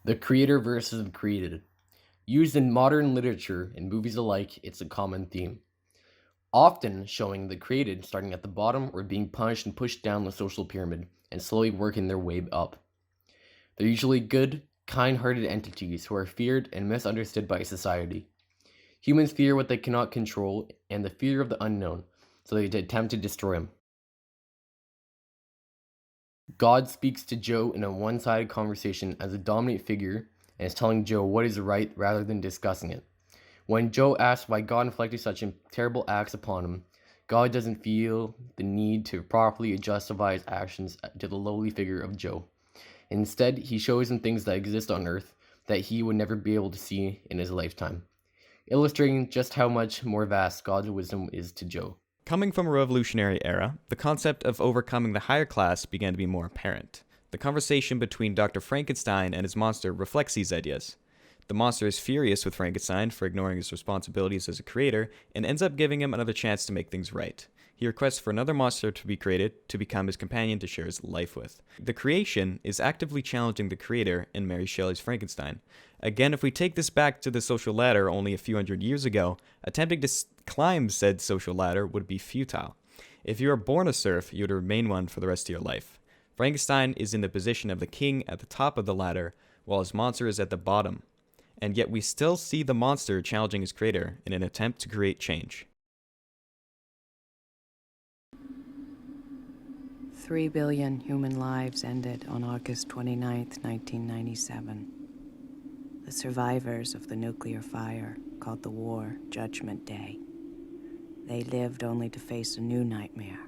The creator versus the created. Used in modern literature and movies alike, it's a common theme, often showing the created starting at the bottom or being punished and pushed down the social pyramid and slowly working their way up. They're usually good, kind hearted entities who are feared and misunderstood by society. Humans fear what they cannot control and the fear of the unknown, so they attempt to destroy him. God speaks to Joe in a one sided conversation as a dominant figure and is telling Joe what is right rather than discussing it. When Joe asks why God inflicted such terrible acts upon him, God doesn't feel the need to properly justify his actions to the lowly figure of Joe. Instead, he shows him things that exist on earth that he would never be able to see in his lifetime, illustrating just how much more vast God's wisdom is to Joe. Coming from a revolutionary era, the concept of overcoming the higher class began to be more apparent. The conversation between Dr. Frankenstein and his monster reflects these ideas. The monster is furious with Frankenstein for ignoring his responsibilities as a creator and ends up giving him another chance to make things right. He requests for another monster to be created to become his companion to share his life with. The creation is actively challenging the creator in Mary Shelley's Frankenstein. Again, if we take this back to the social ladder only a few hundred years ago, attempting to climb said social ladder would be futile. If you are born a serf, you would remain one for the rest of your life. Frankenstein is in the position of the king at the top of the ladder, while his monster is at the bottom. And yet we still see the monster challenging his creator in an attempt to create change. 3 billion human lives ended on August 29th, 1997. The survivors of the nuclear fire called the war Judgment Day. They lived only to face a new nightmare,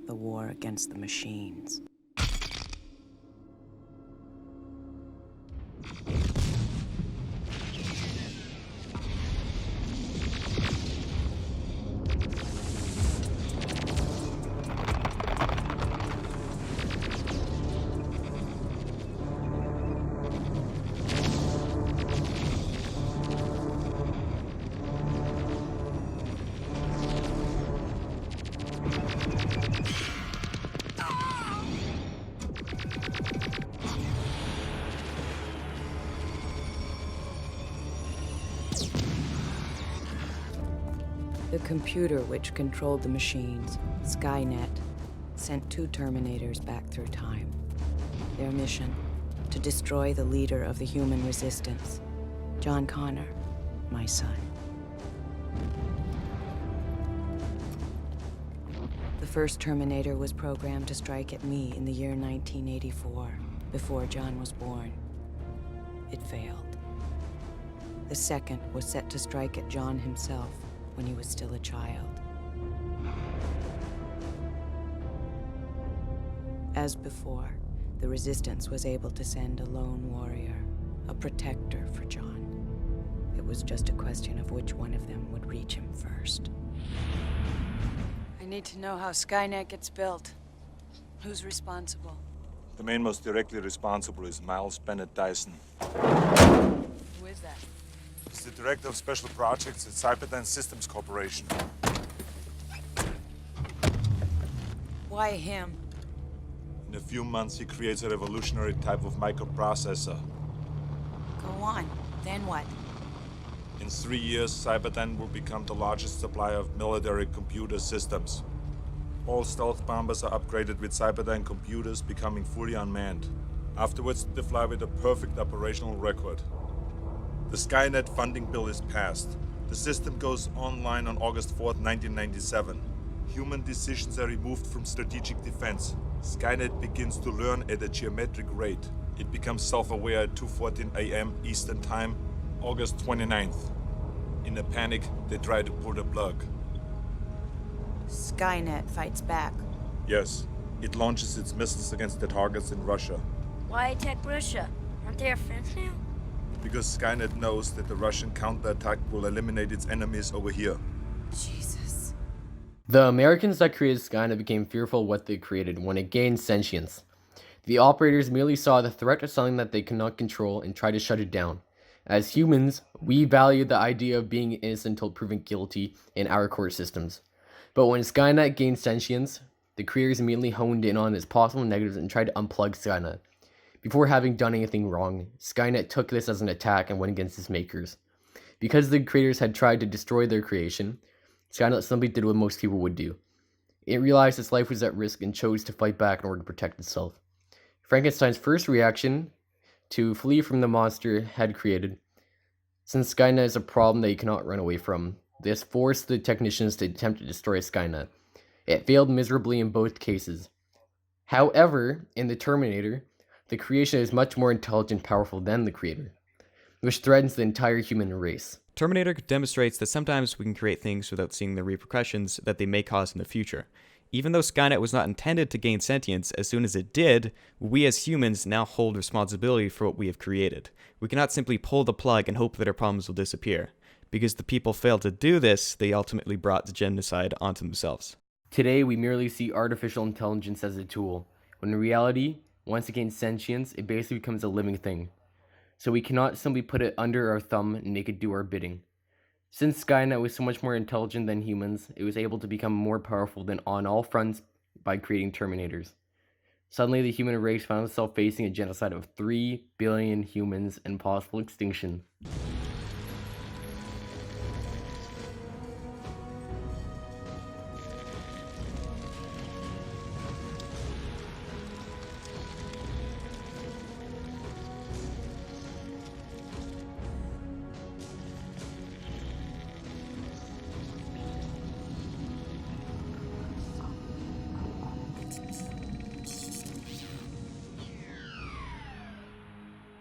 the war against the machines. The computer which controlled the machines, Skynet, sent 2 Terminators back through time. Their mission, to destroy the leader of the human resistance, John Connor, my son. The first Terminator was programmed to strike at me in the year 1984, before John was born. It failed. The second was set to strike at John himself when he was still a child. As before, the Resistance was able to send a lone warrior, a protector for John. It was just a question of which one of them would reach him first. I need to know how Skynet gets built. Who's responsible? The man most directly responsible is Miles Bennett Dyson. Who is that? He's the director of special projects at Cyberdyne Systems Corporation. Why him? In a few months, he creates a revolutionary type of microprocessor. Go on. Then what? In 3 years, Cyberdyne will become the largest supplier of military computer systems. All stealth bombers are upgraded with Cyberdyne computers, becoming fully unmanned. Afterwards, they fly with a perfect operational record. The Skynet funding bill is passed. The system goes online on August 4th, 1997. Human decisions are removed from strategic defense. Skynet begins to learn at a geometric rate. It becomes self-aware at 2:14 a.m. Eastern Time, August 29th. In a panic, they try to pull the plug. Skynet fights back. Yes, it launches its missiles against the targets in Russia. Why attack Russia? Aren't they our friends now? Because Skynet knows that the Russian counterattack will eliminate its enemies over here. Jesus. The Americans that created Skynet became fearful of what they created when it gained sentience. The operators merely saw the threat of something that they could not control and tried to shut it down. As humans, we value the idea of being innocent until proven guilty in our court systems. But when Skynet gained sentience, the creators immediately honed in on its possible negatives and tried to unplug Skynet. Before having done anything wrong, Skynet took this as an attack and went against its makers. Because the creators had tried to destroy their creation, Skynet simply did what most people would do. It realized its life was at risk and chose to fight back in order to protect itself. Frankenstein's first reaction to flee from the monster had created. Since Skynet is a problem that you cannot run away from, this forced the technicians to attempt to destroy Skynet. It failed miserably in both cases. However, in the Terminator, the creation is much more intelligent and powerful than the creator, which threatens the entire human race. Terminator demonstrates that sometimes we can create things without seeing the repercussions that they may cause in the future. Even though Skynet was not intended to gain sentience, as soon as it did, we as humans now hold responsibility for what we have created. We cannot simply pull the plug and hope that our problems will disappear. Because the people failed to do this, they ultimately brought the genocide onto themselves. Today, we merely see artificial intelligence as a tool, when in reality, once it gains sentience, it basically becomes a living thing. So we cannot simply put it under our thumb and make it do our bidding. Since Skynet was so much more intelligent than humans, it was able to become more powerful than on all fronts by creating Terminators. Suddenly, the human race found itself facing a genocide of 3 billion humans and possible extinction.